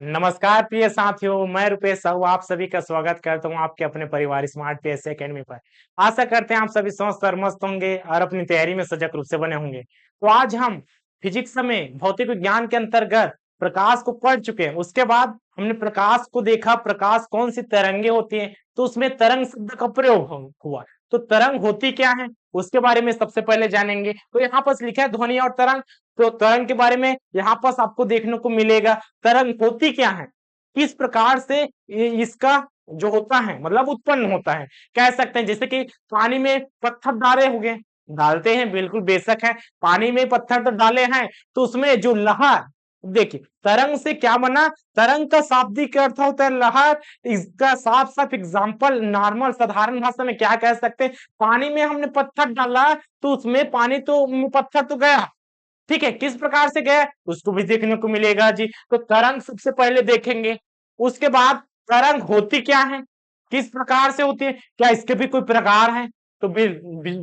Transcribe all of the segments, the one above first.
नमस्कार प्रिय साथियों, मैं रुपेश साहू आप सभी का स्वागत करता हूं आपके अपने परिवार स्मार्ट पीएस एकेडमी पर। आशा करते हैं आप सभी स्वस्थ और मस्त होंगे और अपनी तैयारी में सजग रूप से बने होंगे। तो आज हम फिजिक्स में भौतिक विज्ञान के अंतर्गत प्रकाश को पढ़ चुके हैं। उसके बाद हमने प्रकाश को देखा, प्रकाश कौन सी तरंगे होती हैं, तो उसमें तरंग शब्द का प्रयोग हुआ। तो तरंग होती क्या है उसके बारे में सबसे पहले जानेंगे। तो यहाँ पर लिखा है ध्वनि और तरंग। तो तरंग के बारे में यहाँ पर आपको देखने को मिलेगा। तरंग होती क्या है, किस प्रकार से इसका जो होता है मतलब उत्पन्न होता है, कह सकते हैं जैसे कि पानी में पत्थर डाले हुए डालते हैं, बिल्कुल बेशक है। पानी में पत्थर तो डाले हैं, तो उसमें जो लहर, देखिए तरंग से क्या बना। तरंग का शाब्दिक अर्थ होता है लहर। इसका साफ साफ एग्जाम्पल नॉर्मल साधारण भाषा में क्या कह सकते हैं, पानी में हमने पत्थर डाला तो उसमें पानी तो पत्थर तो गया, ठीक है, किस प्रकार से गया उसको भी देखने को मिलेगा जी। तो तरंग सबसे पहले देखेंगे। उसके बाद तरंग होती क्या है, किस प्रकार से होती है, क्या इसके भी कोई प्रकार है। तो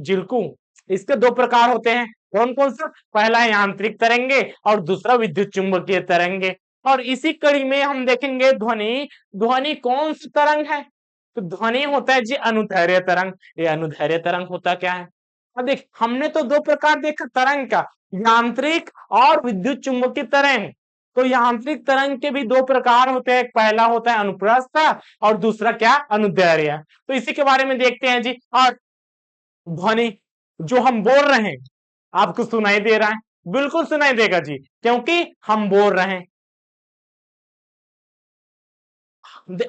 जिल्कू इसके दो प्रकार होते हैं, कौन कौन सा, पहला है यांत्रिक तरंगे और दूसरा विद्युत चुंबकीय तरंगे। और इसी कड़ी में हम देखेंगे ध्वनि। ध्वनि कौन सी तरंग है, तो ध्वनि होता है जी अनुदैर्घ्य तरंग। ये अनुदैर्घ्य तरंग होता क्या है। अब देख हमने तो दो प्रकार देखा तरंग का, यांत्रिक और विद्युत चुंबकीय तरंग। तो यांत्रिक तरंग के भी दो प्रकार होते हैं, एक पहला होता है अनुप्रस्थ और दूसरा क्या, अनुदैर्घ्य। तो इसी के बारे में देखते हैं जी। और ध्वनि जो हम बोल रहे हैं आपको सुनाई दे रहा है, बिल्कुल सुनाई देगा जी, क्योंकि हम बोल रहे हैं।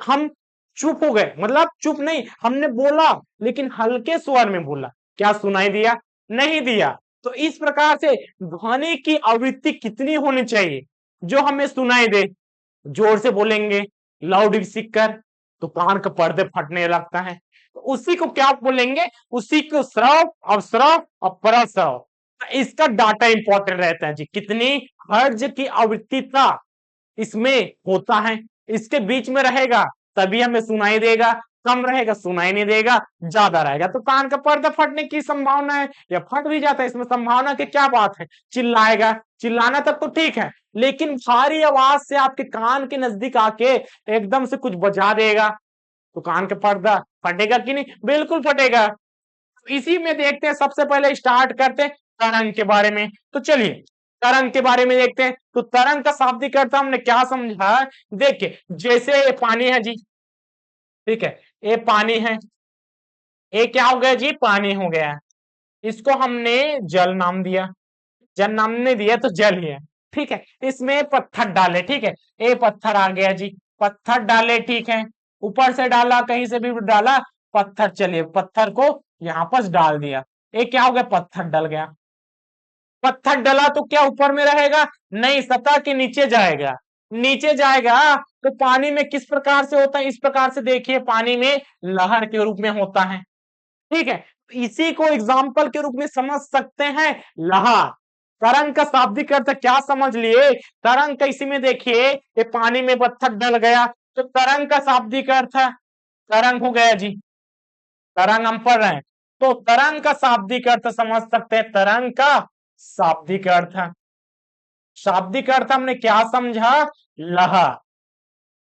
हम चुप हो गए मतलब चुप नहीं, हमने बोला लेकिन हल्के स्वर में बोला, क्या सुनाई दिया, नहीं दिया। तो इस प्रकार से ध्वनि की आवृत्ति कितनी होनी चाहिए जो हमें सुनाई दे। जोर से बोलेंगे लाउड स्पीकर तो कान का पर्दे फटने लगता है, तो उसी को क्या बोलेंगे, उसी को श्रव, अवश्रव और परश्रव। तो इसका डाटा इंपॉर्टेंट रहता है जी, कितनी हर्ज की आवृत्ति इसमें होता है, इसके बीच में रहेगा तभी हमें सुनाई देगा, कम रहेगा सुनाई नहीं देगा, ज्यादा रहेगा तो कान का पर्दा फटने की संभावना है या फट भी जाता है। इसमें संभावना की क्या बात है, चिल्लाएगा, चिल्लाना तक तो ठीक है, लेकिन भारी आवाज से आपके कान के नजदीक आके एकदम से कुछ बजा देगा तो कान का पर्दा फटेगा कि नहीं, बिल्कुल फटेगा। इसी में देखते हैं, सबसे पहले स्टार्ट करते हैं तरंग के बारे में। तो चलिए तरंग के बारे में देखते हैं। तो तरंग का शाब्दिक अर्थ हमने क्या समझा, देखिए जैसे ये पानी है जी, ठीक है, ये पानी है, ये क्या हो गया जी, पानी हो गया। इसको हमने जल नाम दिया, जल नाम ने दिया तो जल ही है, ठीक है। इसमें पत्थर डाले, ठीक है, ये पत्थर आ गया जी, पत्थर डाले, ठीक है, ऊपर से डाला कहीं से भी डाला पत्थर, चलिए पत्थर को यहाँ पर डाल दिया, ये क्या हो गया, पत्थर डल गया। पत्थर डला तो क्या ऊपर में रहेगा, नहीं, सतह के नीचे जाएगा, नीचे जाएगा। तो पानी में किस प्रकार से होता है, इस प्रकार से देखिए पानी में लहर के रूप में होता है, ठीक है। इसी को एग्जाम्पल के रूप में समझ सकते हैं लहर। तरंग का शाब्दिक अर्थ क्या समझ लिए, तरंग का इसी में देखिए ये पानी में पत्थर डल गया तो तरंग का शाब्दिक अर्थ है, तरंग हो गया जी, तरंग हम पढ़ रहे हैं। तो तरंग का शाब्दिक अर्थ समझ सकते हैं, तरंग का शाब्दिक अर्थ, शाब्दिक अर्थ हमने क्या समझा, लहर।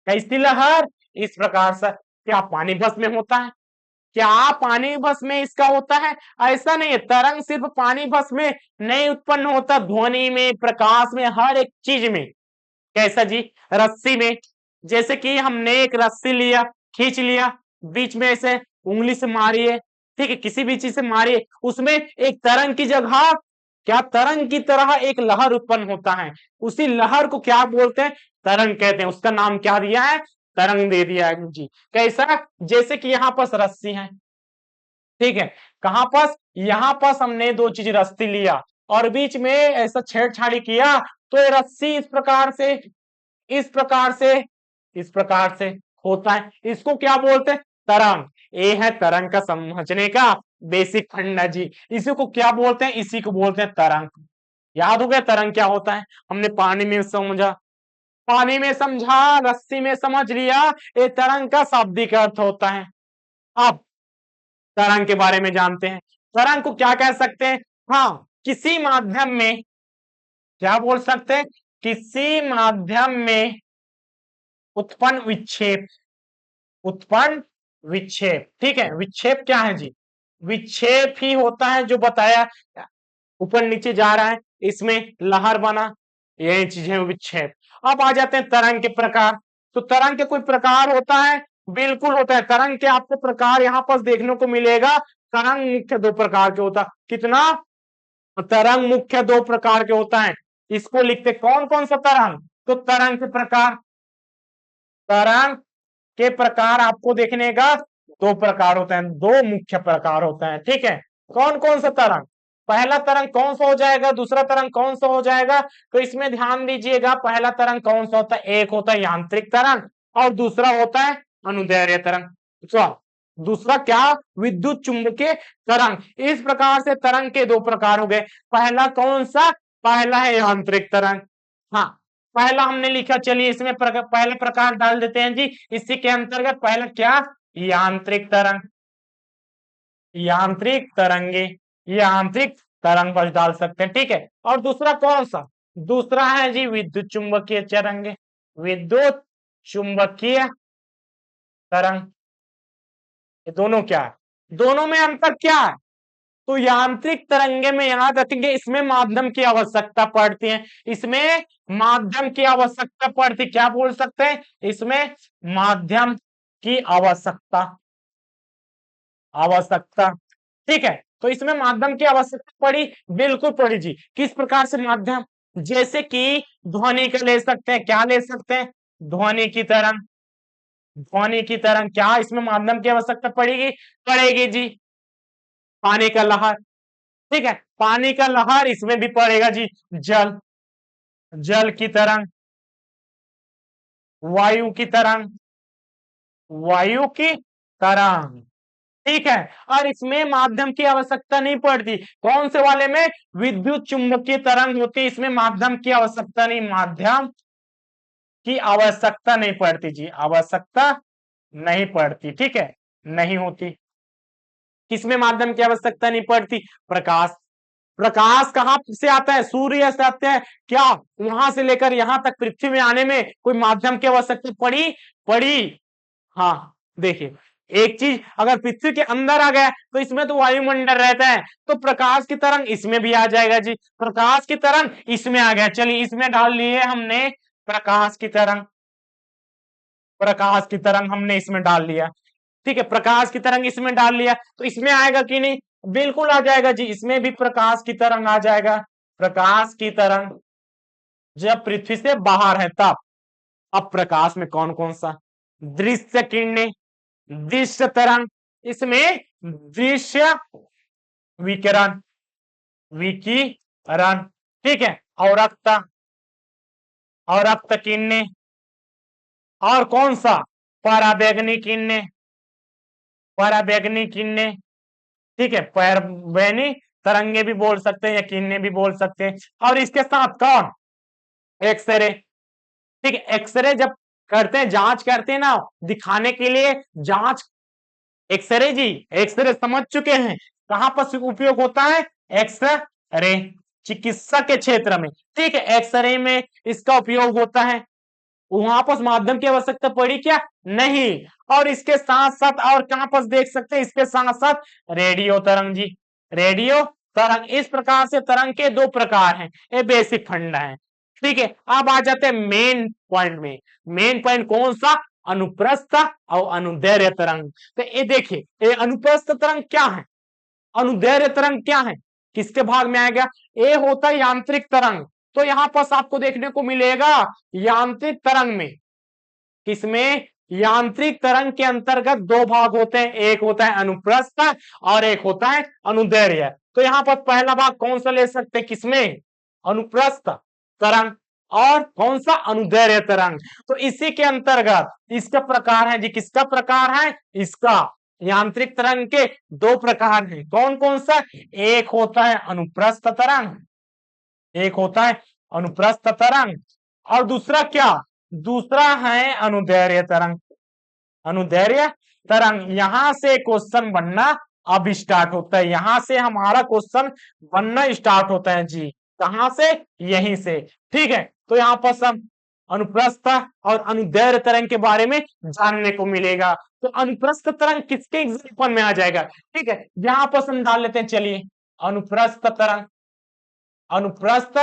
कैसी लहर, इस प्रकार से, क्या पानी बस में होता है, क्या पानी बस में इसका होता है, ऐसा नहीं है। तरंग सिर्फ पानी बस में नहीं उत्पन्न होता, ध्वनि में, प्रकाश में, हर एक चीज में। कैसा जी, रस्सी में, जैसे कि हमने एक रस्सी लिया, खींच लिया, बीच में से उंगली से मारिए, ठीक है, किसी भी चीज से मारिए, उसमें एक तरंग की जगह क्या, तरंग की तरह एक लहर उत्पन्न होता है, उसी लहर को क्या बोलते हैं, तरंग कहते हैं। उसका नाम क्या दिया है, तरंग दे दिया है जी। कैसा, जैसे कि यहाँ पर रस्सी है, ठीक है, कहां पास, यहां पास हमने दो चीज रस्सी लिया और बीच में ऐसा छेड़छाड़ी किया तो ये रस्सी इस प्रकार से, इस प्रकार से, इस प्रकार से होता है, इसको क्या बोलते हैं, तरंग। ये है तरंग का समझने का बेसिक फंडा जी, इसी को क्या बोलते हैं, इसी को बोलते हैं तरंग। याद हो गया तरंग क्या होता है, हमने पानी में समझा, पानी में समझा, रस्सी में समझ लिया, ये तरंग का शाब्दिक अर्थ होता है। अब तरंग के बारे में जानते हैं, तरंग को क्या कह सकते हैं, हाँ, किसी माध्यम में, क्या बोल सकते हैं, किसी माध्यम में उत्पन्न विक्षेप, उत्पन्न विक्षेप, ठीक है। विक्षेप क्या है जी? विक्षेप ही होता है जो बताया ऊपर नीचे जा रहा है, इसमें लहर बना, यही चीज है विक्षेप। अब आ जाते हैं तरंग के प्रकार। तो तरंग के कोई प्रकार होता है? बिल्कुल होता है। तरंग के आपको प्रकार यहाँ पर देखने को मिलेगा। तरंग मुख्य दो प्रकार के होता है। कितना? तरंग मुख्य दो प्रकार के होता है। इसको लिखते कौन कौन सा तरंग? तो तरंग के प्रकार, तरंग के प्रकार आपको देखने का दो प्रकार होते हैं, दो मुख्य प्रकार होते हैं, ठीक है। कौन कौन सा तरंग? पहला तरंग कौन सा हो जाएगा, दूसरा तरंग कौन सा हो जाएगा? तो इसमें ध्यान दीजिएगा, पहला तरंग कौन सा होता है? एक होता है यांत्रिक तरंग और दूसरा होता है अनुदैर्घ्य तरंग। दूसरा क्या? विद्युत चुंबकीय तरंग। इस प्रकार से तरंग के दो प्रकार हो गए। पहला कौन सा? पहला है यांत्रिक तरंग। हाँ, पहला हमने लिखा, चलिए इसमें पहला प्रकार डाल देते हैं जी। इसी के अंतर्गत पहला क्या? यांत्रिक तरंग, यांत्रिक तरंगे, यांत्रिक तरंग पर डाल सकते हैं, ठीक है। और दूसरा कौन सा? दूसरा है जी विद्युत चुंबकीय तरंगे, विद्युत चुंबकीय तरंग। ये दोनों क्या है? दोनों में अंतर क्या है? तो यांत्रिक तरंगे में याद रखेंगे, इसमें माध्यम की आवश्यकता पड़ती है, इसमें माध्यम की आवश्यकता पड़ती, क्या बोल सकते हैं? इसमें माध्यम की आवश्यकता, आवश्यकता, ठीक है। तो इसमें माध्यम की आवश्यकता पड़ी, बिल्कुल पड़ी जी। किस प्रकार से माध्यम? जैसे कि ध्वनि का ले सकते हैं, क्या ले सकते हैं? ध्वनि की तरंग, ध्वनि की तरंग, क्या इसमें माध्यम की आवश्यकता पड़ेगी? पड़ेगी जी। पानी का लहर, ठीक है, पानी का लहर इसमें भी पड़ेगा जी। जल, जल की तरंग, वायु की तरंग, वायु की तरंग, ठीक है। और इसमें माध्यम की आवश्यकता नहीं पड़ती। कौन से वाले में? विद्युत चुंबकीय तरंग होती है, इसमें माध्यम की आवश्यकता नहीं, माध्यम की आवश्यकता नहीं पड़ती जी, आवश्यकता नहीं पड़ती, ठीक है, नहीं होती। किसमें माध्यम की आवश्यकता नहीं पड़ती? प्रकाश, प्रकाश कहां से आता है? सूर्य से आता है। क्या वहां से लेकर यहां तक पृथ्वी में आने में कोई माध्यम की आवश्यकता पड़ी? पड़ी। हाँ, देखिए, एक चीज अगर पृथ्वी के अंदर आ गया तो इसमें तो वायुमंडल रहता है, तो प्रकाश की तरंग इसमें भी आ जाएगा जी। प्रकाश की तरंग इसमें आ गया, चलिए इसमें डाल लिए हमने प्रकाश की तरंग, प्रकाश की तरंग हमने इसमें डाल लिया, ठीक है। प्रकाश की तरंग इसमें डाल लिया तो इसमें आएगा कि नहीं? बिल्कुल आ जाएगा जी, इसमें भी प्रकाश की तरंग आ जाएगा। प्रकाश की तरंग जब पृथ्वी से बाहर है तब। अब प्रकाश में कौन कौन सा? दृश्य किरणें, दृश्य तरंग, इसमें दृश्य विकिरण, विकिरण, ठीक है। और रक्त, और रक्त किरणें, और कौन सा? पराबैंगनी किरणें, पराबैंगनी किरणें, ठीक है। पराबैंगनी तरंगे भी बोल सकते हैं या किरणें भी बोल सकते हैं। और इसके साथ कौन? एक्सरे, ठीक है। एक्सरे जब करते हैं, जांच करते हैं ना, दिखाने के लिए जांच, एक्सरे जी, एक्सरे समझ चुके हैं कहां पर उपयोग होता है? एक्सरे, चिकित्सा के क्षेत्र में, ठीक है। एक्सरे में इसका उपयोग होता है। वहां पर माध्यम की आवश्यकता पड़ी क्या? नहीं। और इसके साथ साथ और कहां पर देख सकते हैं? इसके साथ साथ रेडियो तरंग जी, रेडियो तरंग। इस प्रकार से तरंग के दो प्रकार हैं, ये बेसिक फंडा है, ठीक है। अब आ जाते हैं मेन पॉइंट में। मेन पॉइंट कौन सा? अनुप्रस्थ और अनुदैर्घ्य तरंग। तो ये देखिए, ये अनुप्रस्थ तरंग क्या है, अनुदैर्घ्य तरंग क्या है, किसके भाग में आएगा? ये होता है यांत्रिक तरंग। तो यहां पर आपको देखने को मिलेगा यांत्रिक तरंग में, किसमें? यांत्रिक तरंग के अंतर्गत दो भाग होते हैं, एक होता है अनुप्रस्थ और एक होता है अनुदैर्घ्य। तो यहां पर पहला भाग कौन सा ले सकते हैं? किसमें? अनुप्रस्थ तरंग। और कौन सा? अनुदैर्घ्य तरंग। तो इसी के अंतर्गत इसका प्रकार है जी, किसका प्रकार है? इसका यांत्रिक तरंग के दो प्रकार हैं, कौन कौन सा? एक होता है अनुप्रस्थ तरंग, एक होता है अनुप्रस्थ तरंग, और दूसरा क्या? दूसरा है अनुदैर्घ्य तरंग, अनुदैर्घ्य तरंग। यहां से क्वेश्चन बनना अब स्टार्ट होता है, यहां से हमारा क्वेश्चन बनना स्टार्ट होता है जी। कहां से? यहीं से, ठीक है। तो यहां पर सब अनुप्रस्थ और अनुदैर्घ्य तरंग के बारे में जानने को मिलेगा। तो अनुप्रस्थ तरंग किसके एग्जाम्पल में आ जाएगा? ठीक है, यहां पर हम डाल लेते हैं, चलिए अनुप्रस्थ तरंग, अनुप्रस्थ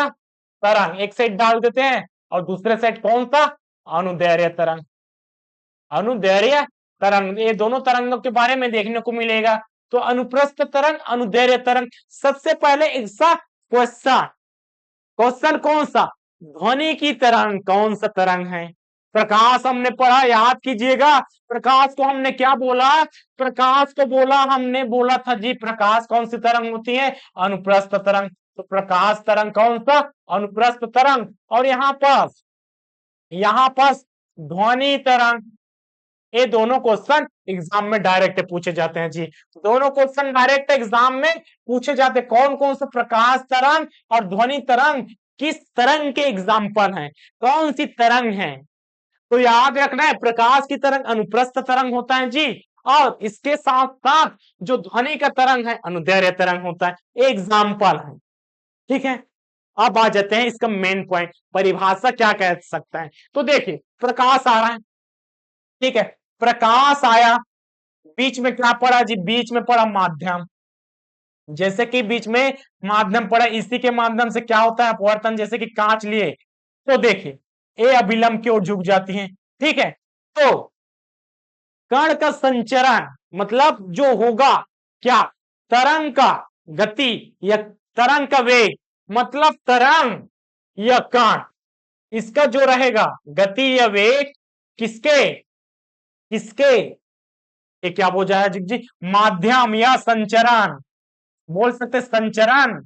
तरंग एक साइड डाल देते हैं और दूसरे साइड कौन सा? अनुदैर्घ्य तरंग, अनुदैर्घ्य तरंग, ये दोनों तरंगों के बारे में देखने को मिलेगा। तो अनुप्रस्थ तरंग, अनुदैर्घ्य तरंग, सबसे पहले इसका क्वेश्चन, क्वेश्चन कौन सा? ध्वनि की तरंग कौन सा तरंग है? प्रकाश हमने पढ़ा, याद कीजिएगा। प्रकाश को हमने क्या बोला? प्रकाश को बोला, हमने बोला था जी प्रकाश कौन सी तरंग होती है? अनुप्रस्थ तरंग। तो प्रकाश तरंग कौन सा? अनुप्रस्थ तरंग। और यहाँ पर ध्वनि तरंग, ये दोनों क्वेश्चन एग्जाम में डायरेक्ट पूछे जाते हैं जी। दोनों क्वेश्चन डायरेक्ट एग्जाम में पूछे जाते हैं। कौन कौन सा? प्रकाश तरंग और ध्वनि तरंग किस तरंग के एग्जाम्पल हैं, कौन सी तरंग है? तो याद रखना है, प्रकाश की तरंग अनुप्रस्थ तरंग होता है जी, और इसके साथ साथ जो ध्वनि का तरंग है अनुदैर्घ्य तरंग होता है। एग्जाम्पल है, ठीक है। अब आ जाते हैं इसका मेन पॉइंट, परिभाषा क्या कह सकता है। तो देखिए प्रकाश आ रहा है, ठीक है, प्रकाश आया, बीच में क्या पड़ा जी? बीच में पड़ा माध्यम। जैसे कि बीच में माध्यम पड़ा, इसी के माध्यम से क्या होता है? अपवर्तन। जैसे कि कांच लिए, तो देखिए ए अभिलंब की ओर झुक जाती है, ठीक है। तो कण का संचरण मतलब जो होगा क्या? तरंग का गति या तरंग का वेग, मतलब तरंग या कण, इसका जो रहेगा गति या वेग किसके किसके ये क्या बोल जाए जी? माध्यम या संचरण, बोल सकते संचरण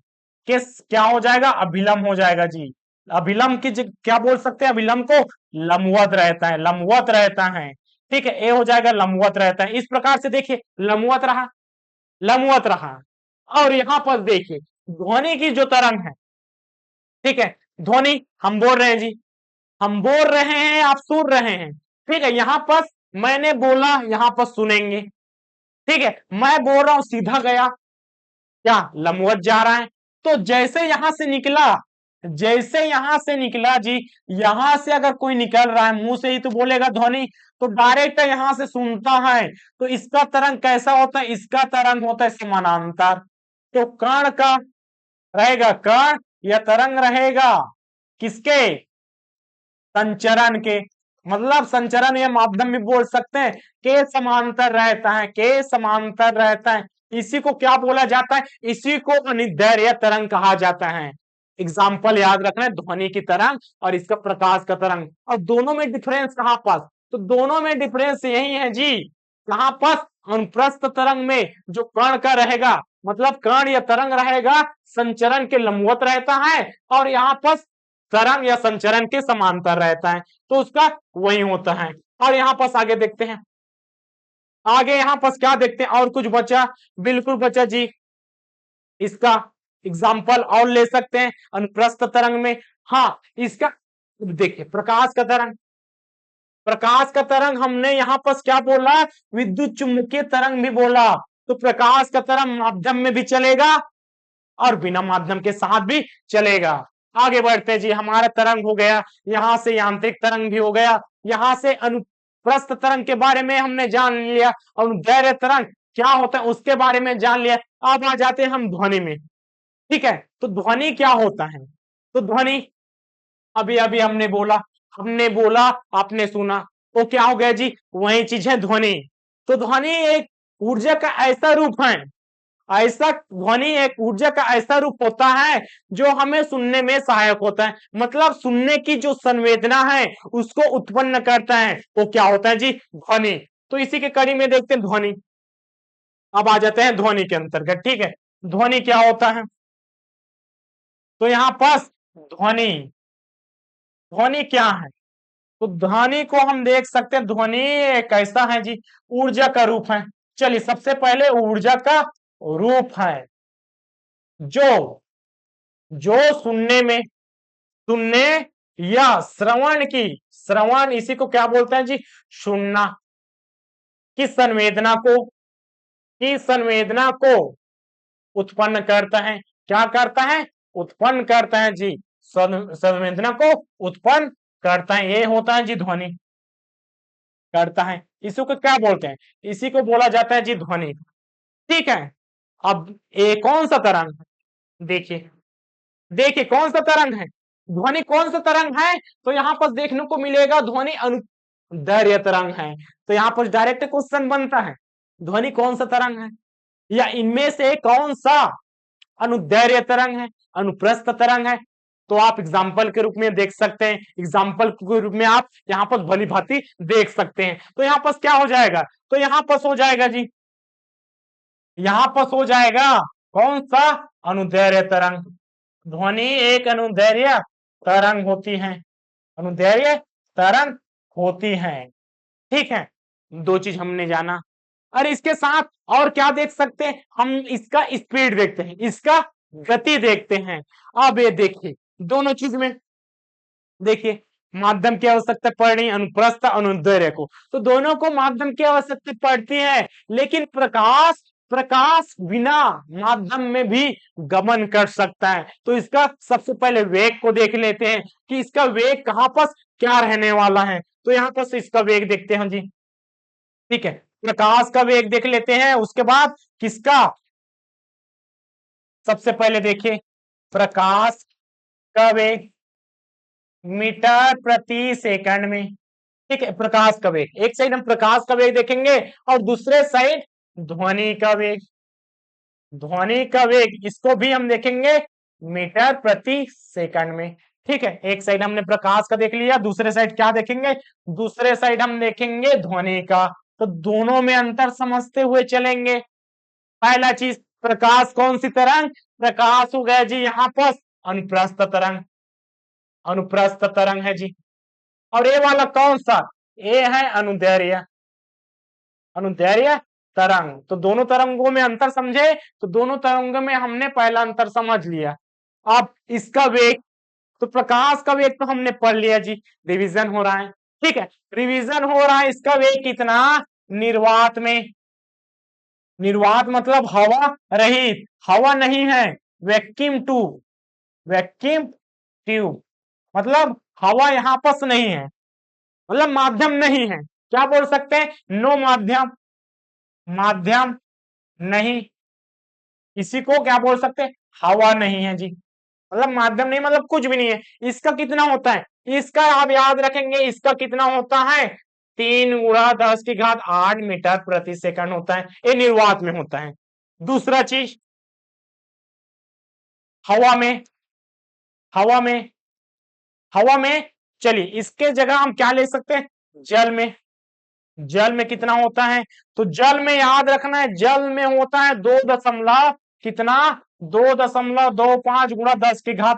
किस क्या हो जाएगा? अभिलंब हो जाएगा जी। अभिलंब की क्या बोल सकते हैं? अभिलंब को लंबवत रहता है, लंबवत रहता है, ठीक है। ए हो जाएगा लंबवत रहता है। इस प्रकार से देखिए लंबवत रहा, लंबवत रहा। और यहां पर देखिए ध्वनि की जो तरंग है, ठीक है, ध्वनि हम बोल रहे हैं जी, हम बोल रहे हैं, आप सुन रहे हैं, ठीक है। यहां पर मैंने बोला, यहां पर सुनेंगे, ठीक है। मैं बोल रहा हूं, सीधा गया, क्या लंबवत जा रहा है। तो जैसे यहां से निकला, जैसे यहां से निकला जी, यहां से अगर कोई निकल रहा है मुंह से ही तो बोलेगा ध्वनि, तो डायरेक्ट यहां से सुनता है, तो इसका तरंग कैसा होता है? इसका तरंग होता है समानांतर। तो कण का रहेगा, कण या तरंग रहेगा किसके? संचरण के, मतलब संचरण या माध्यम भी बोल सकते हैं, के समांतर रहता है, के समांतर रहता है। इसी को क्या बोला जाता है? इसी को अनुदैर्घ्य तरंग कहा जाता है। एग्जाम्पल याद रखना है, ध्वनि की तरंग और इसका प्रकाश का तरंग। और दोनों में डिफरेंस कहां पर? तो दोनों में डिफरेंस यही है जी, कहां पर? अनुप्रस्थ तरंग में जो कण का रहेगा, मतलब कण या तरंग रहेगा, संचरण के लंबवत रहता है, और यहाँ पर तरंग या संचरण के समांतर रहता है, तो उसका वही होता है। और यहाँ पर आगे देखते हैं, आगे यहाँ पर क्या देखते हैं? और कुछ बचा? बिल्कुल बचा जी, इसका एग्जाम्पल और ले सकते हैं अनुप्रस्थ तरंग में। हाँ, इसका देखिए प्रकाश का तरंग, प्रकाश का तरंग हमने यहाँ पर क्या बोला? विद्युत चुम्बकीय तरंग भी बोला। तो प्रकाश का तरंग माध्यम में भी चलेगा और बिना माध्यम के साथ भी चलेगा। आगे बढ़ते हैं जी, हमारा तरंग हो गया, यहां से यांत्रिक तरंग भी हो गया, यहां से अनुप्रस्थ तरंग के बारे में हमने जान लिया, अनुदैर्घ्य तरंग क्या होता है उसके बारे में जान लिया। अब आ जाते हैं हम ध्वनि में, ठीक है। तो ध्वनि क्या होता है? तो ध्वनि अभी अभी हमने बोला, आपने सुना, तो क्या हो गया जी? वही चीज है ध्वनि। तो ध्वनि एक ऊर्जा का ऐसा रूप है, ऐसा ध्वनि एक ऊर्जा का ऐसा रूप होता है जो हमें सुनने में सहायक होता है, मतलब सुनने की जो संवेदना है उसको उत्पन्न करता है, वो क्या होता है जी? ध्वनि। तो इसी के कड़ी में देखते हैं ध्वनि। अब आ जाते हैं ध्वनि के अंतर्गत, ठीक है। ध्वनि क्या होता है? तो यहां पास ध्वनि, ध्वनि क्या है? तो ध्वनि को हम देख सकते हैं, ध्वनि एक ऐसा है जी, ऊर्जा का रूप है। चलिए सबसे पहले ऊर्जा का रूप है जो जो सुनने में, सुनने या श्रवण की, श्रवण इसी को क्या बोलते हैं जी? सुनना की संवेदना को, की संवेदना को उत्पन्न करता है। क्या करता है? उत्पन्न करता है जी, संवेदना को उत्पन्न करता है, ये होता है जी ध्वनि। करता है, इसी को क्या बोलते हैं? इसी को बोला जाता है जी ध्वनि। ठीक है, अब ये कौन सा तरंग है? देखिए, देखिए कौन सा तरंग है, ध्वनि कौन सा तरंग है? तो यहाँ पर देखने को मिलेगा ध्वनि अनुदैर्घ्य तरंग है। तो यहाँ पर डायरेक्ट क्वेश्चन बनता है, ध्वनि कौन सा तरंग है, या इनमें से कौन सा अनुदैर्घ्य तरंग है, अनुप्रस्थ तरंग है? तो आप एग्जाम्पल के रूप में देख सकते हैं, एग्जाम्पल के रूप में आप यहाँ पर भली भांति देख सकते हैं। तो यहाँ पर क्या हो जाएगा? तो यहाँ पर हो जाएगा जी, यहाँ पर हो जाएगा कौन सा? अनुदैर्घ्य तरंग। ध्वनि एक अनुदैर्घ्य तरंग होती है, अनुदैर्घ्य तरंग होती है। ठीक है, दो चीज हमने जाना। और इसके साथ और क्या देख सकते हैं हम? इसका स्पीड देखते हैं, इसका गति देखते हैं। अब ये देखिए, दोनों चीज में देखिए माध्यम की आवश्यकता पड़ रही है, अनुप्रस्थ अनुदैर्घ्य को, तो दोनों को माध्यम की आवश्यकता पड़ती है। लेकिन प्रकाश, प्रकाश बिना माध्यम में भी गमन कर सकता है। तो इसका सबसे पहले वेग को देख लेते हैं कि इसका वेग कहां पर क्या रहने वाला है। तो यहाँ पर इसका वेग देखते हैं जी। ठीक है, प्रकाश का वेग देख लेते हैं, उसके बाद किसका? सबसे पहले देखिए प्रकाश का वेग मीटर प्रति सेकंड में। ठीक है, प्रकाश का वेग, एक साइड हम प्रकाश का वेग देखेंगे और दूसरे साइड ध्वनि का वेग। ध्वनि का वेग इसको भी हम देखेंगे मीटर प्रति सेकंड में। ठीक है, एक साइड हमने प्रकाश का देख लिया, दूसरे साइड क्या देखेंगे? दूसरे साइड हम देखेंगे ध्वनि का। तो दोनों में अंतर समझते हुए चलेंगे। पहला चीज, प्रकाश कौन सी तरंग? प्रकाश हो गया जी यहाँ पर अनुप्रस्थ तरंग, अनुप्रस्थ तरंग है जी। और ये वाला कौन सा? ये है अनुदैर्घ्य, अनुदैर्घ्य तरंग। तो दोनों तरंगों में अंतर समझे, तो दोनों तरंगों में हमने पहला अंतर समझ लिया। अब इसका वेग, तो प्रकाश का वेग तो हमने पढ़ लिया जी, रिवीजन हो रहा है। ठीक है, रिवीजन हो रहा है। इसका वेग कितना? निर्वात में, निर्वात मतलब हवा रहित, हवा नहीं है, वैक्यूम ट्यूब, वैक्यूम ट्यूब मतलब हवा यहां पर नहीं है, मतलब माध्यम नहीं है। क्या बोल सकते हैं? नो माध्यम, माध्यम नहीं। इसी को क्या बोल सकते हैं? हवा नहीं है जी, मतलब माध्यम नहीं, मतलब कुछ भी नहीं है। इसका कितना होता है? इसका आप याद रखेंगे, इसका कितना होता है? 3 × 10⁸ मीटर प्रति सेकंड होता है, ये निर्वात में होता है। दूसरा चीज, हवा में, हवा में, हवा में चलिए इसके जगह हम क्या ले सकते हैं? जल में। जल में कितना होता है? तो जल में याद रखना है, जल में होता है 2 दशमलव कितना? 2.25 ×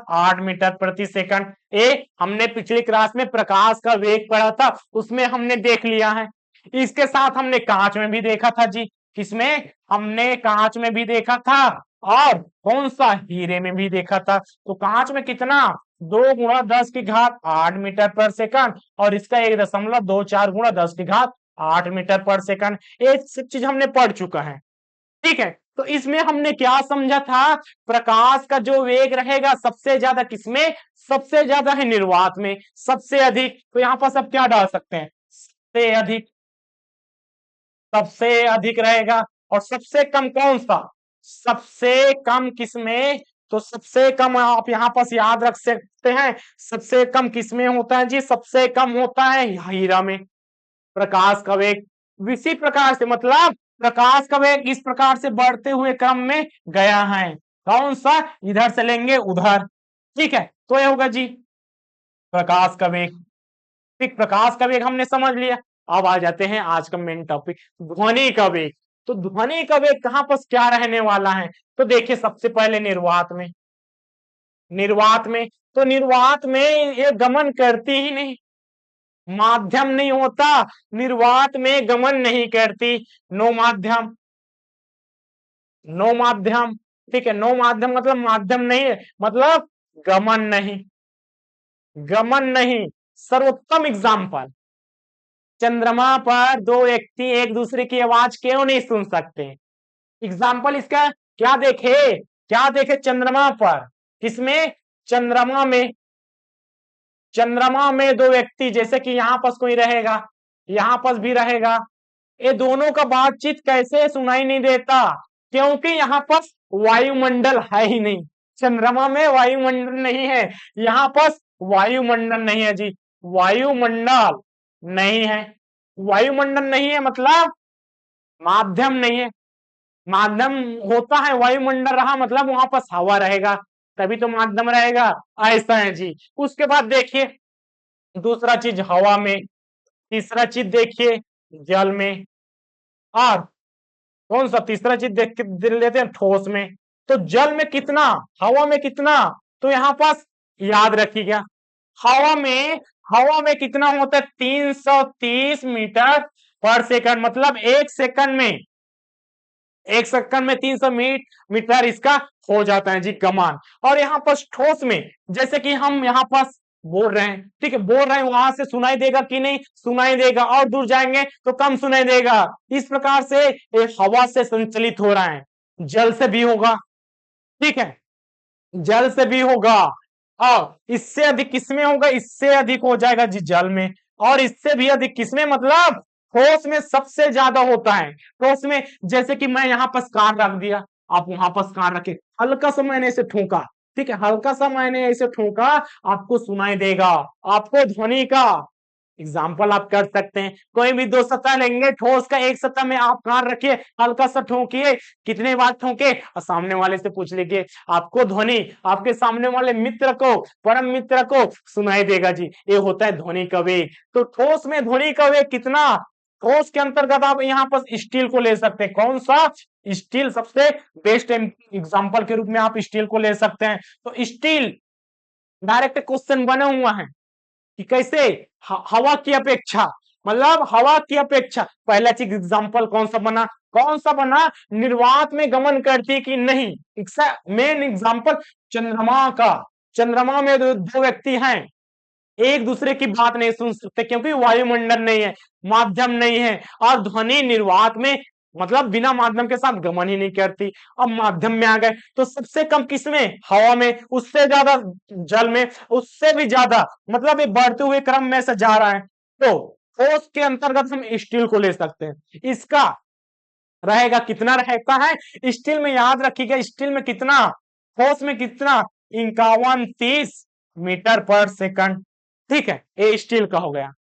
10⁸ मीटर प्रति सेकंड। ए हमने पिछली क्लास में प्रकाश का वेग पढ़ा था, उसमें हमने देख लिया है। इसके साथ हमने कांच में भी देखा था जी। किसमें? हमने कांच में भी देखा था, और कौन सा? हीरे में भी देखा था। तो कांच में कितना? 2 × 10⁸ मीटर पर सेकंड, और इसका 1.24 × 10⁸ मीटर पर सेकंड। ये सब चीज हमने पढ़ चुका है। ठीक है, तो इसमें हमने क्या समझा था? प्रकाश का जो वेग रहेगा सबसे ज्यादा किसमें? सबसे ज्यादा है निर्वात में, सबसे अधिक। तो यहाँ पर सब क्या डाल सकते हैं? सबसे अधिक, सबसे अधिक रहेगा। और सबसे कम कौन सा? सबसे कम किसमें? तो सबसे कम आप यहाँ पास याद रख सकते हैं, सबसे कम किसमें होता है जी? सबसे कम होता है हीरा में। प्रकाश का वेग इसी प्रकार से, मतलब प्रकाश का वेग इस प्रकार से बढ़ते हुए क्रम में गया है। कौन सा? इधर से लेंगे उधर। ठीक है, तो ये होगा जी प्रकाश का वेग। ठीक, प्रकाश का वेग हमने समझ लिया। अब आ जाते हैं आज का मेन टॉपिक, ध्वनि का वेग। तो ध्वनि का वेग कहां पर क्या रहने वाला है? तो देखिए सबसे पहले निर्वात में, निर्वात में, तो निर्वात में ये गमन करती ही नहीं, माध्यम नहीं होता, निर्वात में गमन नहीं करती। नो माध्यम, नो माध्यम। ठीक है, नो माध्यम मतलब माध्यम नहीं है, मतलब गमन नहीं, गमन नहीं। सर्वोत्तम एग्जाम्पल, चंद्रमा पर दो व्यक्ति एक दूसरे की आवाज क्यों नहीं सुन सकते? एग्जाम्पल इसका क्या देखे? क्या देखे चंद्रमा पर? किसमें? चंद्रमा में। चंद्रमा में दो व्यक्ति, जैसे कि यहाँ पास कोई रहेगा, यहाँ पास भी रहेगा, ये दोनों का बातचीत कैसे सुनाई नहीं देता? क्योंकि यहाँ पर वायुमंडल है ही नहीं। चंद्रमा में वायुमंडल नहीं है, यहाँ पर वायुमंडल नहीं है जी, वायुमंडल नहीं है। वायुमंडल नहीं है मतलब माध्यम नहीं है। माध्यम होता है, वायुमंडल रहा मतलब वहां पर हवा रहेगा, तभी तो माध्यम रहेगा। ऐसा है जी। उसके बाद देखिए दूसरा चीज हवा में, तीसरा चीज देखिए जल में, और कौन सा तीसरा चीज देख के लेते हैं ठोस में। तो जल में कितना, हवा में कितना, तो यहाँ पास याद रखिएगा हवा में, हवा में कितना होता है 330 मीटर पर सेकंड, मतलब एक सेकंड में 300 मीटर इसका हो जाता है जी गमान। और यहाँ पर ठोस में, जैसे कि हम यहाँ पास बोल रहे हैं, ठीक है, बोल रहे हैं, वहां से सुनाई देगा कि नहीं? सुनाई देगा, और दूर जाएंगे तो कम सुनाई देगा। इस प्रकार से ये हवा से संचालित हो रहा है। जल से भी होगा, ठीक है, जल से भी होगा, और इससे अधिक किसमें होगा? इससे अधिक हो जाएगा जी जल में, और इससे भी अधिक किसमें, मतलब ठोस में सबसे ज्यादा होता है। ठोस में जैसे कि मैं यहाँ पर कार रख दिया, आप वहां पर कार रखे, हल्का सा मैंने इसे ठोका, ठीक है, हल्का सा मैंने इसे ठोका, आपको सुनाई देगा, आपको ध्वनि का एग्जाम्पल आप कर सकते हैं। कोई भी दो सतह लेंगे, ठोस का एक सतह में आप कार रखिए, हल्का सा ठोकिए, कितने बार ठोके, और सामने वाले से पूछ लीजिए, आपको ध्वनि आपके सामने वाले मित्र को, परम मित्र को सुनाई देगा जी। ये होता है ध्वनि का वेग। तो ठोस में ध्वनि का वेग कितना? ठोस के अंतर्गत आप यहाँ पर स्टील को ले सकते हैं। कौन सा? स्टील सबसे बेस्ट एग्जाम्पल के रूप में आप स्टील को ले सकते हैं। तो स्टील डायरेक्ट क्वेश्चन बना हुआ है कि कैसे हवा की अपेक्षा, मतलब हवा की अपेक्षा, पहला चीज एग्जाम्पल कौन सा बना? कौन सा बना? निर्वात में गमन करती कि नहीं। मेन एग्जाम्पल चंद्रमा का। चंद्रमा में दो व्यक्ति हैं, एक दूसरे की बात नहीं सुन सकते क्योंकि वायुमंडल नहीं है, माध्यम नहीं है, और ध्वनि निर्वात में मतलब बिना माध्यम के साथ गमन ही नहीं करती। अब माध्यम में आ गए तो सबसे कम किसमें? हवा में, उससे ज्यादा जल में, उससे भी ज्यादा, मतलब ये बढ़ते हुए क्रम में से जा रहा है। तो ठोस के अंतर्गत हम स्टील को ले सकते हैं। इसका रहेगा कितना रहता है स्टील में? याद रखिएगा स्टील में कितना, ठोस में कितना? 51-30 मीटर पर सेकंड, ठीक है, ये स्टील का हो गया।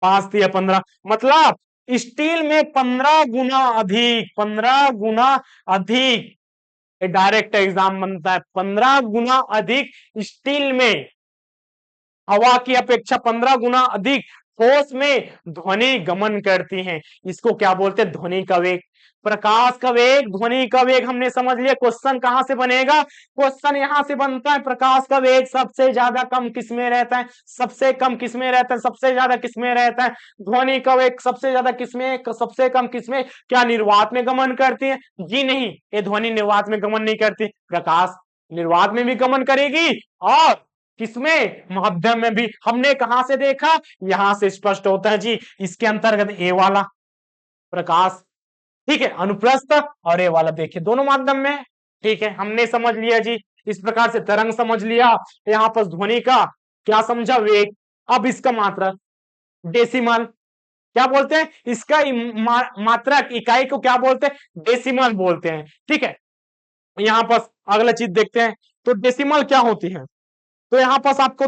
5 या 15, मतलब स्टील में 15 गुना अधिक, 15 गुना अधिक, डायरेक्ट एग्जाम बनता है, 15 गुना अधिक स्टील में हवा की अपेक्षा 15 गुना अधिक ठोस में ध्वनि गमन करती हैं। इसको क्या बोलते हैं? ध्वनि का वेग। प्रकाश का वेग, ध्वनि का वेग हमने समझ लिया। क्वेश्चन कहां से बनेगा? क्वेश्चन यहां से बनता है, प्रकाश का वेग सबसे ज्यादा कम किसमें रहता है? सबसे कम किसमें रहता है? सबसे ज्यादा किसमें रहता है? ध्वनि का वेग सबसे ज्यादा किसमें, सबसे कम किसमें? क्या निर्वात में गमन करती है? जी नहीं, ये ध्वनि निर्वात में गमन नहीं करती। प्रकाश निर्वात में भी गमन करेगी, और किसमें? माध्यम में भी। हमने कहां से देखा? यहां से स्पष्ट होता है जी। इसके अंतर्गत ए वाला प्रकाश, ठीक है, अनुप्रस्थ, और ये वाला देखिए दोनों माध्यम में। ठीक है, हमने समझ लिया जी। इस प्रकार से तरंग समझ लिया, यहाँ पर ध्वनि का क्या समझा? वेग। अब इसका मात्रा डेसिमल, क्या बोलते हैं इसका? मात्रक इकाई को क्या बोलते हैं? डेसिमल बोलते हैं, ठीक है। यहाँ पर अगला चीज देखते हैं, तो डेसिमल क्या होती है? तो यहाँ पास आपको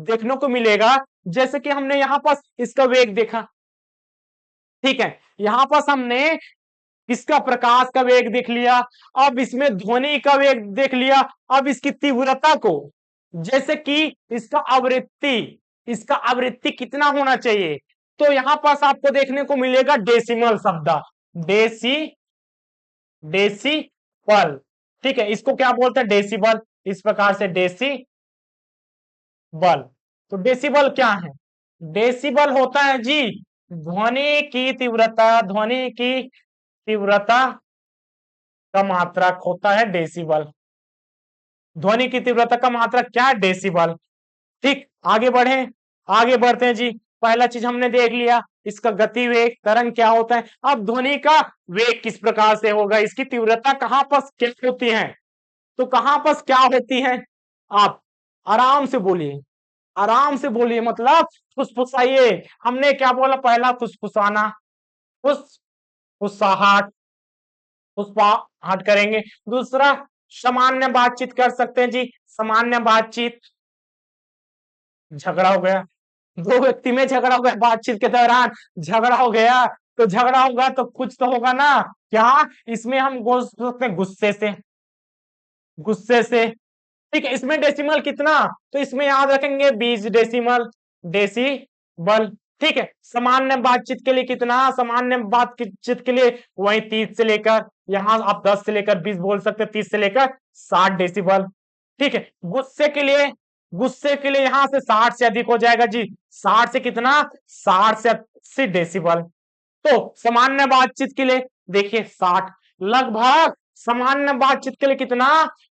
देखने को मिलेगा, जैसे कि हमने यहाँ पास इसका वेग देखा, ठीक है, यहाँ पास हमने इसका प्रकाश का वेग देख लिया, अब इसमें ध्वनि का वेग देख लिया। अब इसकी तीव्रता को, जैसे कि इसका आवृत्ति कितना होना चाहिए, तो यहां पास आपको देखने को मिलेगा डेसिमल शब्द, डेसी डेसीबल, ठीक है, इसको क्या बोलते हैं? डेसिबल। इस प्रकार से डेसीबल। तो डेसिबल क्या है? डेसिबल होता है जी ध्वनि की तीव्रता, ध्वनि की तीव्रता का मात्रक होता है डेसिबल। ध्वनि की तीव्रता का मात्रक क्या है? डेसिबल। ठीक, आगे बढ़े, आगे बढ़ते हैं जी। पहला चीज हमने देख लिया, इसका गति वेग, तरंग क्या होता है। अब ध्वनि का वेग किस प्रकार से होगा, इसकी तीव्रता कहां पर क्या होती है, तो कहां पर क्या होती है? आप आराम से बोलिए। आराम से बोलिए, मतलब फुसफुसाइए। हमने क्या बोला? पहला फुसफुसाना, फुसफुसाहट, फुसफुसाहट करेंगे। दूसरा सामान्य बातचीत कर सकते हैं जी, सामान्य बातचीत। झगड़ा हो गया, दो व्यक्ति में झगड़ा हो गया, बातचीत के दौरान झगड़ा हो गया, तो झगड़ा होगा तो कुछ तो होगा ना, क्या? इसमें हम बोल सकते हैं गुस्से से, गुस्से से। ठीक है, इसमें डेसिमल कितना? तो इसमें याद रखेंगे 20 डेसिमल, डेसिबल। ठीक है, सामान्य बातचीत के लिए कितना? सामान्य बातचीत के लिए वही 30 से लेकर, यहां आप 10 से लेकर 20 बोल सकते हैं, 30 से लेकर 60 डेसिबल। ठीक है, गुस्से के लिए, गुस्से के लिए यहां से 60 से अधिक हो जाएगा जी, 60 से कितना? 60 से 80 डेसिबल। तो सामान्य बातचीत के लिए देखिए 60, लगभग सामान्य बातचीत के लिए कितना?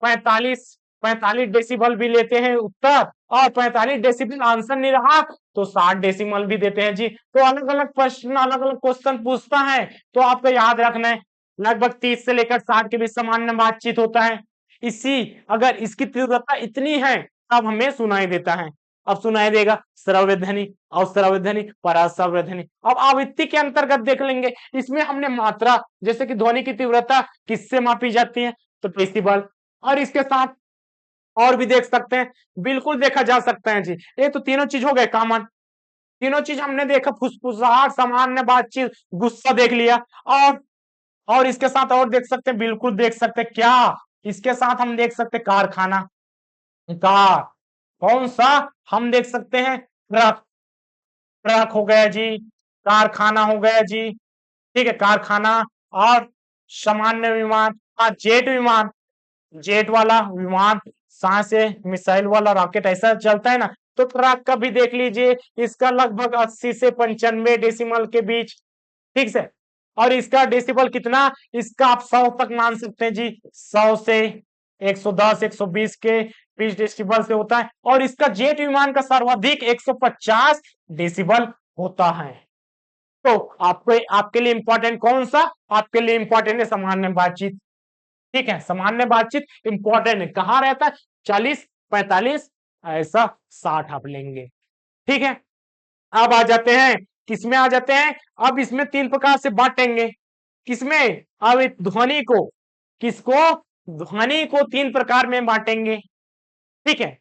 45, 45 डेसिबल भी लेते हैं उत्तर, और 45 डेसिबल आंसर नहीं रहा तो 60 डेसिमल भी देते हैं जी। तो अलग अलग प्रश्न, अलग अलग क्वेश्चन पूछता है, तो आपको याद रखना है लगभग 30 से लेकर 60 के बीच सामान्य बातचीत होता है। इसी, अगर इसकी तीव्रता इतनी है तब हमें सुनाई देता है। अब सुनाई देगा श्रव्य ध्वनि, अश्रव्य ध्वनि, पराश्रव्य ध्वनि। अब आवृत्ति के अंतर्गत देख लेंगे, इसमें हमने मात्रा, जैसे कि ध्वनि की तीव्रता किससे मापी जाती है? तो डेसिबल। और इसके साथ और भी देख सकते हैं, बिल्कुल देखा जा सकता है जी। ये तो तीनों चीज हो गए कॉमन, तीनों चीज हमने देखा, फुसफुसाहट, सामान्य बातचीत, गुस्सा देख लिया। और इसके साथ और देख सकते हैं, बिल्कुल देख सकते हैं, क्या? इसके साथ हम देख सकते हैं कारखाना, कार, कौन सा? हम देख सकते हैं ट्रक, ट्रक हो गया जी, कारखाना हो गया जी। ठीक है, कारखाना। और सामान्य विमान, जेट विमान, जेट वाला विमान, सांस से मिसाइल वाला रॉकेट ऐसा चलता है ना। तो ट्रक का भी देख लीजिए, इसका लगभग 80 से 95 डेसिमल के बीच। ठीक से, और इसका डेसिबल कितना? इसका आप 100 तक मान सकते हैं जी, 100 से 110, 120 के बीच डेसिबल से होता है। और इसका जेट विमान का सर्वाधिक 150 डेसिबल होता है। तो आपको, आपके लिए इंपॉर्टेंट कौन सा? आपके लिए इंपॉर्टेंट है सामान्य बातचीत। ठीक है, सामान्य बातचीत इंपॉर्टेंट है, कहां रहता है? 40, 45, ऐसा 60 आप लेंगे। ठीक है, अब आ जाते हैं, किसमें आ जाते हैं? अब इसमें 3 प्रकार से बांटेंगे। किसमें? अब ध्वनि को, किसको? ध्वनि को 3 प्रकार में बांटेंगे। ठीक है,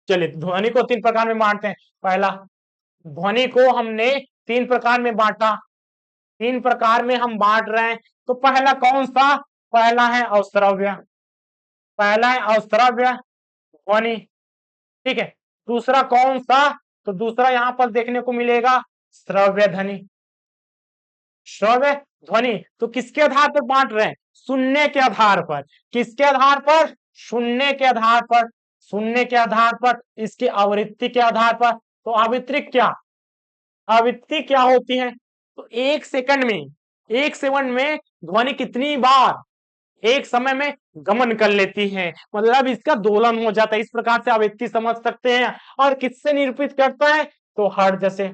चलिए ध्वनि को 3 प्रकार में बांटते हैं। पहला, ध्वनि को हमने 3 प्रकार में बांटा, 3 प्रकार में हम बांट रहे हैं। तो पहला कौन सा? पहला है अश्रव्य, पहला है अश्रव्य ध्वनि। ठीक है, दूसरा कौन सा? तो दूसरा यहां पर देखने को मिलेगा श्रव्य ध्वनि, श्रव्य ध्वनि। तो किसके आधार पर बांट रहे हैं? सुनने के आधार पर। किसके आधार पर? सुनने के आधार पर, सुनने के आधार पर, इसकी आवृत्ति के आधार पर। तो आवृत्ति क्या, आवृत्ति क्या होती है? तो एक सेकंड में, एक सेकंड में ध्वनि कितनी बार एक समय में गमन कर लेती है, मतलब इसका दोलन हो जाता है। इस प्रकार से आवृत्ति समझ सकते हैं। और किससे निरूपित करता है? तो हर्ट्ज से।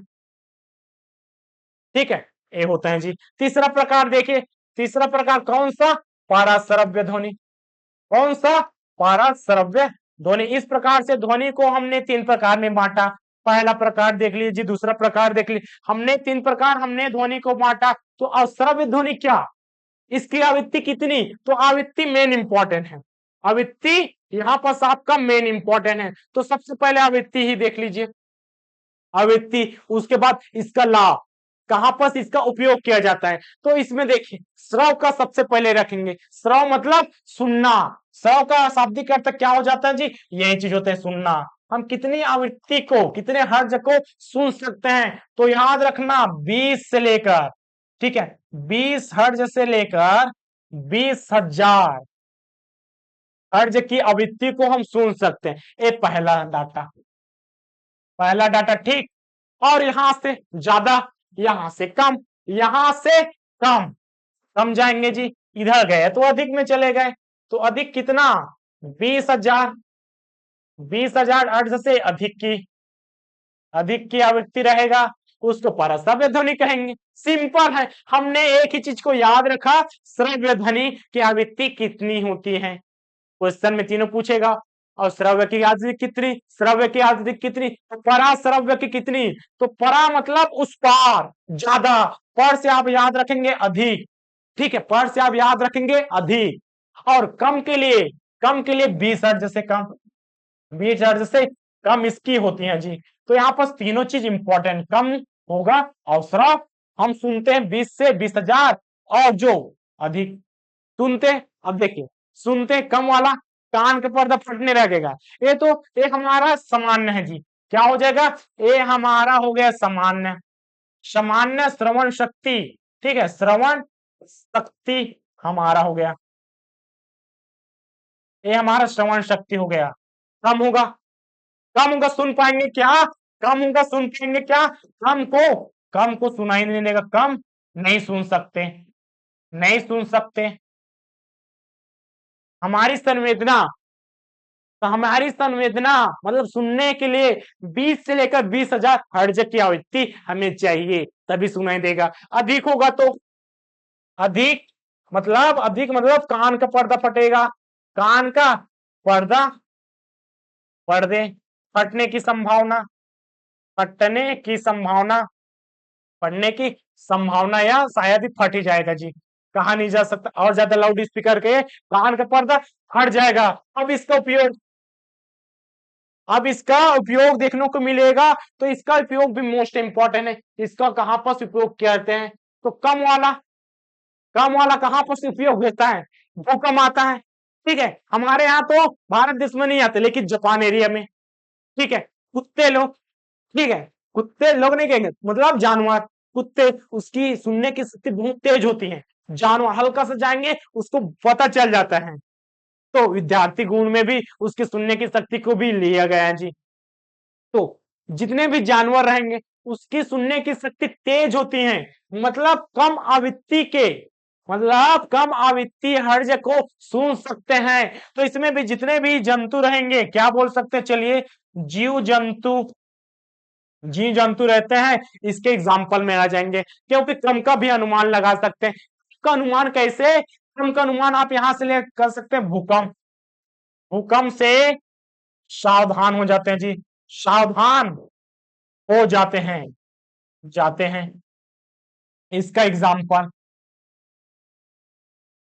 ठीक है, ये होता है जी। तीसरा प्रकार देखिए, तीसरा प्रकार कौन सा? पाराश्रव्य ध्वनि। कौन सा? पाराश्रव्य ध्वनि। इस प्रकार से ध्वनि को हमने 3 प्रकार में बांटा। पहला प्रकार देख लीजिए, दूसरा प्रकार देख लीजिए, हमने 3 प्रकार हमने ध्वनि को बांटा। तो अश्रव्य ध्वनि क्या? इसकी आवृत्ति कितनी? तो आवृत्ति मेन इंपॉर्टेंट है, आवृत्ति यहां पर आपका मेन इंपॉर्टेंट है। तो सबसे पहले आवृत्ति ही देख लीजिए, आवृत्ति। उसके बाद इसका लाभ, कहां पर इसका उपयोग किया जाता है? तो इसमें देखिए, श्रव का सबसे पहले रखेंगे। श्रव मतलब सुनना, श्रव का शाब्दिक अर्थ क्या हो जाता है जी? यही चीज होता है, सुनना। हम कितनी आवृत्ति को, कितने हर्ट्ज को सुन सकते हैं? तो याद रखना 20 से लेकर, ठीक है, 20 हर्ट्ज से लेकर 20,000 हर्ट्ज की आवृत्ति को हम सुन सकते हैं। ये पहला डाटा, पहला डाटा। ठीक, और यहां से ज्यादा, यहां से कम, यहां से कम, कम जाएंगे जी। इधर गए तो अधिक में चले गए, तो अधिक कितना? 20,000, 20,000 अर्ध से अधिक की, अधिक की आवृत्ति रहेगा, उसको परश्रव्य ध्वनि कहेंगे। सिंपल है, हमने एक ही चीज को याद रखा, श्रव्य ध्वनि की आवृत्ति कितनी होती है। क्वेश्चन में तीनों पूछेगा, और श्रव्य की आवृत्ति कितनी, श्रव्य की आवृत्ति कितनी, तो पराश्रव्य की कितनी, तो परा मतलब उस पार, ज्यादा, पर से आप याद रखेंगे अधिक, ठीक है, पर से आप याद रखेंगे अधिक, और कम के लिए, कम के लिए 20 हर्ट्ज से कम, 20 हर्ट्ज से कम इसकी होती है जी। तो यहाँ पर तीनों चीज इंपॉर्टेंट, कम होगा और श्रव, हम सुनते हैं 20 से 20,000, और जो अधिक सुनते, अब देखिए सुनते कम वाला कान का पर्दा फटने लगेगा, ये तो ये हमारा सामान्य है जी, क्या हो जाएगा, ये हमारा हो गया सामान्य, सामान्य श्रवण शक्ति, ठीक है, श्रवण शक्ति हमारा हो गया, ये हमारा श्रवण शक्ति हो गया। कम होगा, कम होगा सुन पाएंगे क्या, कम होगा सुन पाएंगे क्या, कम को सुनाई नहीं देगा, कम नहीं सुन सकते, नहीं सुन सकते। हमारी संवेदना, तो हमारी संवेदना मतलब सुनने के लिए 20 से लेकर 20,000 हर्ट्ज की आवृत्ति हमें चाहिए, तभी सुनाई देगा। अधिक होगा तो, अधिक मतलब कान का पर्दा फटेगा, कान का पर्दा, पर्दे फटने की संभावना, फटने की संभावना, पढ़ने की संभावना, या शायद ही फट ही जाएगा जी, कहा नहीं जा सकता, और ज्यादा लाउड स्पीकर के कान का पर्दा फट जाएगा। अब इसका उपयोग, अब इसका उपयोग देखने को मिलेगा, तो इसका उपयोग भी मोस्ट इंपॉर्टेंट है, इसका कहां पर उपयोग करते हैं, तो कम वाला, कम वाला कहां पर उपयोग होता है, भूकंप आता है, ठीक है, हमारे यहाँ तो भारत देश में नहीं आते, लेकिन जापान एरिया में, ठीक है, कुत्ते लोग, ठीक है, कुत्ते लोग नहीं कहेंगे, मतलब जानवर, कुत्ते, उसकी सुनने की शक्ति बहुत तेज होती है, जानवर हल्का से जाएंगे उसको पता चल जाता है, तो विद्यार्थी गुण में भी उसकी सुनने की शक्ति को भी लिया गया है जी। तो जितने भी जानवर रहेंगे उसकी सुनने की शक्ति तेज होती है, मतलब कम आवृत्ति के, मतलब कम आवृत्ति हर्ज को सुन सकते हैं। तो इसमें भी जितने भी जंतु रहेंगे, क्या बोल सकते हैं, चलिए जीव जंतु, जीव जंतु रहते हैं, इसके एग्जाम्पल में आ जाएंगे, क्योंकि क्रम का भी अनुमान लगा सकते हैं। का अनुमान कैसे, क्रम का अनुमान आप यहां से ले कर सकते हैं, भूकंप, भूकंप से सावधान हो जाते हैं जी, सावधान हो जाते हैं, जाते हैं, इसका एग्जाम्पल,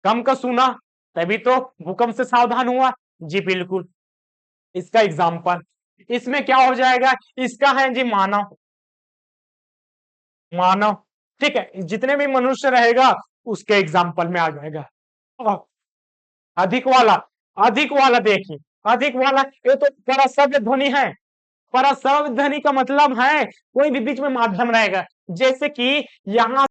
कम का सुना तभी तो भूकंप से सावधान हुआ जी, बिल्कुल, इसका एग्जाम्पल। इसमें क्या हो जाएगा, इसका है जी मानव, मानव, ठीक है, जितने भी मनुष्य रहेगा उसके एग्जाम्पल में आ जाएगा। अधिक वाला, अधिक वाला देखिए, अधिक वाला ये तो परसव्य ध्वनि है, परसव्य ध्वनि का मतलब है कोई भी बीच में माध्यम रहेगा, जैसे कि यहाँ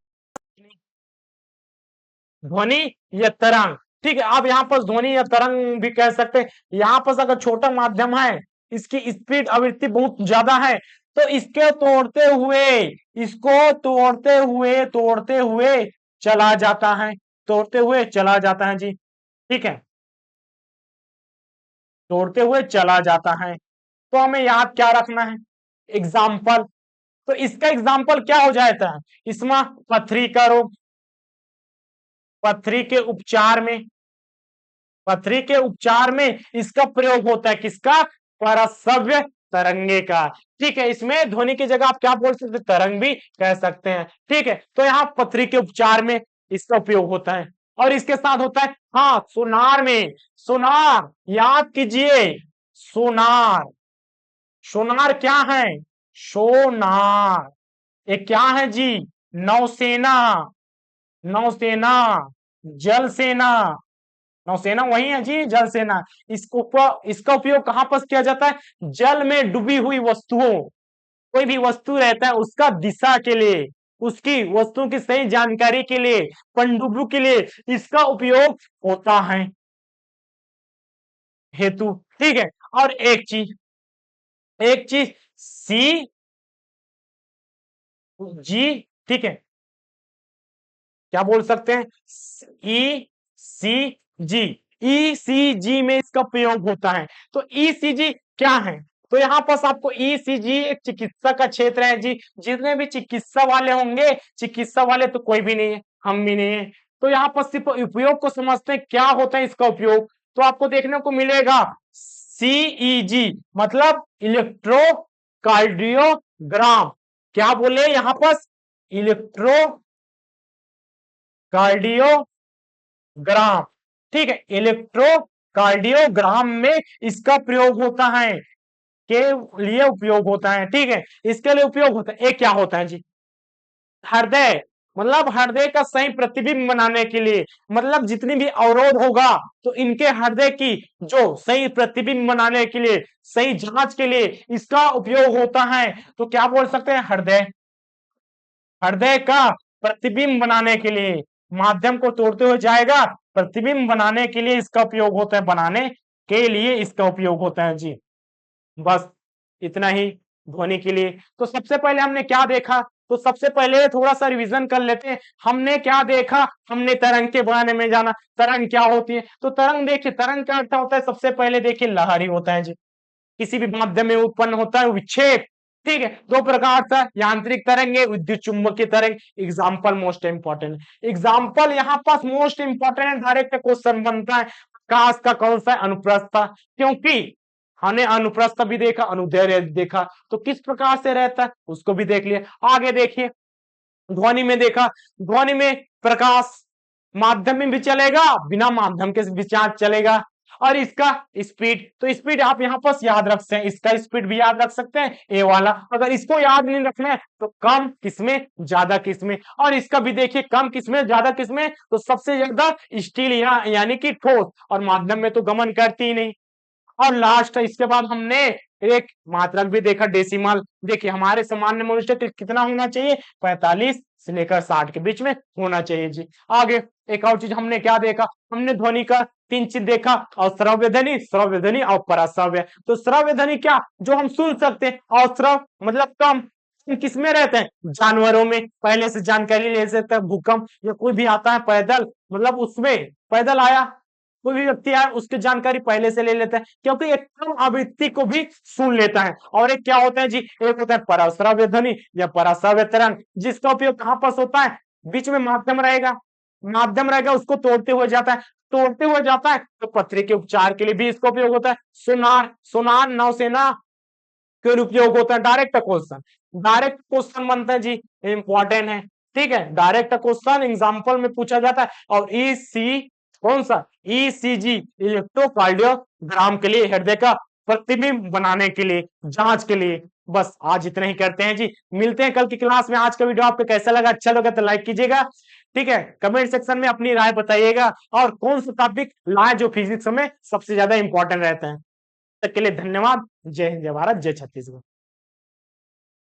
ध्वनि या तरंग, ठीक है, आप यहाँ पर ध्वनि या तरंग भी कह सकते हैं। यहाँ पर अगर छोटा माध्यम है, इसकी स्पीड आवृत्ति बहुत ज्यादा है, तो इसके तोड़ते हुए, इसको तोड़ते हुए चला जाता है, तोड़ते हुए चला जाता है जी, ठीक है, तोड़ते हुए चला जाता है। तो हमें याद क्या रखना है, एग्जाम्पल, तो इसका एग्जाम्पल क्या हो जाता है, इसमें पथरी का रोग, पथरी के उपचार में, पथरी के उपचार में इसका प्रयोग होता है, किसका, परसव्य तरंगे का, ठीक है, इसमें ध्वनि की जगह आप क्या बोल सकते हैं, तरंग भी कह सकते हैं, ठीक है। तो यहाँ पथरी के उपचार में इसका उपयोग होता है, और इसके साथ होता है, हाँ सोनार में, सोनार याद कीजिए, सोनार, सोनार क्या है, सोनार, ये क्या है जी, नौसेना, नौसेना, जल सेना, नौसेना वही है जी, जल सेना, इसका उपयोग कहां पर किया जाता है, जल में डूबी हुई वस्तुओं, कोई भी वस्तु रहता है उसका दिशा के लिए, उसकी वस्तु की सही जानकारी के लिए, पनडुब्बी के लिए इसका उपयोग होता है, हेतु, ठीक है। और एक चीज, एक चीज सी जी, ठीक है, क्या बोल सकते हैं, ई सी जी, ईसीजी में इसका प्रयोग होता है। तो ईसीजी क्या है, तो यहाँ पास आपको ईसीजी एक चिकित्सा का क्षेत्र है जी, जितने भी चिकित्सा वाले होंगे, चिकित्सा वाले तो कोई भी नहीं है, हम भी नहीं है, तो यहाँ पर सिर्फ उपयोग को समझते हैं, क्या होता है इसका उपयोग, तो आपको देखने को मिलेगा CEG मतलब इलेक्ट्रोकार्डियोग्राम। क्या बोले यहां पर? इलेक्ट्रोकार्डियोग्राम। ठीक है, इलेक्ट्रोकार्डियोग्राम में इसका प्रयोग होता है, के लिए उपयोग होता है। ठीक है, इसके लिए उपयोग होता है। एक क्या होता है जी? हृदय, मतलब हृदय का सही प्रतिबिंब बनाने के लिए, मतलब जितनी भी अवरोध होगा तो इनके हृदय की जो सही प्रतिबिंब बनाने के लिए, सही जांच के लिए इसका उपयोग होता है। तो क्या बोल सकते हैं? हृदय। हृदय का प्रतिबिंब बनाने के लिए, माध्यम को तोड़ते हुए जाएगा, प्रतिबिंब बनाने के लिए इसका उपयोग होता है, बनाने के लिए इसका उपयोग होता है जी। बस इतना ही ध्वनि के लिए। तो सबसे पहले हमने क्या देखा? तो सबसे पहले थोड़ा सा रिवीजन कर लेते हैं। हमने क्या देखा? हमने तरंग के बारे में जाना। तरंग क्या होती है? तो तरंग देखिए, तरंग का अर्थ होता है, सबसे पहले देखिए लहर ही होता है जी। किसी भी माध्यम में उत्पन्न होता है विक्षेप। ठीक है, दो प्रकार का, यांत्रिक तरंग है, विद्युत चुंबकीय तरंग। एग्जाम्पल मोस्ट इंपॉर्टेंट, एग्जाम्पल यहाँ पास मोस्ट इंपॉर्टेंट है, डायरेक्ट क्वेश्चन बनता है। प्रकाश का कौन सा? अनुप्रस्थ। क्योंकि हमने अनुप्रस्थ भी देखा, अनुदैर्ध्य देखा, तो किस प्रकार से रहता है उसको भी देख लिया। आगे देखिए, ध्वनि में देखा, ध्वनि में प्रकाश माध्यम में भी चलेगा, बिना माध्यम के भी चलेगा। और इसका स्पीड, तो स्पीड आप यहाँ पर याद रख सकते हैं, इसका स्पीड भी याद रख सकते हैं, ए वाला। अगर इसको याद नहीं रखना है तो कम किसमें, ज्यादा किसमें। और इसका भी देखिए, कम किसमें, ज्यादा किसमें, तो सबसे ज्यादा स्टील यानी कि ठोस, और माध्यम में तो गमन करती ही नहीं। और लास्ट इसके बाद हमने एक मात्रक भी देखा, डेसिमल। देखिए हमारे सामान्य मनुष्य के कितना होना चाहिए? 45 से लेकर 60 के बीच में होना चाहिए जी। आगे एक और चीज हमने क्या देखा? हमने ध्वनि का 3 चीज देखा, और श्रव्य ध्वनि और पराश्रव्य। तो श्रव्य ध्वनि क्या? जो हम सुन सकते हैं, और श्रव मतलब कम, किसमें रहते हैं? जानवरों में। पहले से जानकारी ले सकते हैं, भूकंप या कोई भी आता है पैदल, मतलब उसमें पैदल आया कोई भी व्यक्ति आए, उसकी जानकारी पहले से ले लेता है, क्योंकि एक कम आवृत्ति को भी सुन लेता है। और एक क्या होता है जी? एक होता है पराश्रव्य ध्वनि या पराश्रव्य तरंग, जिसका उपयोग कहां पर होता है? बीच में माध्यम रहेगा, माध्यम रहेगा, उसको तोड़ते हुए जाता है, तोड़ते हुए जाता है, तो पथरी के उपचार के लिए भी इसका उपयोग होता है। सोनार, सोनार नौसेना के उपयोग होता है। डायरेक्ट क्वेश्चन, डायरेक्ट क्वेश्चन बनता है जी, इंपॉर्टेंट है। ठीक है, डायरेक्ट क्वेश्चन एग्जाम्पल में पूछा जाता है। और ईसी कौन सा? ईसीजी इलेक्ट्रोकार्डियोग्राम के लिए, हृदय का प्रतिबिंब बनाने के लिए, जांच के लिए। बस आज इतना ही करते हैं जी, मिलते हैं कल की क्लास में। आज का वीडियो आपको कैसा लगा? अच्छा लगा तो लाइक कीजिएगा। ठीक है, कमेंट सेक्शन में अपनी राय बताइएगा, और कौन सा टॉपिक लाए जो फिजिक्स में सबसे ज्यादा इंपॉर्टेंट रहते हैं। तक के लिए धन्यवाद। जय हिंद, जय भारत, जय छत्तीसगढ़।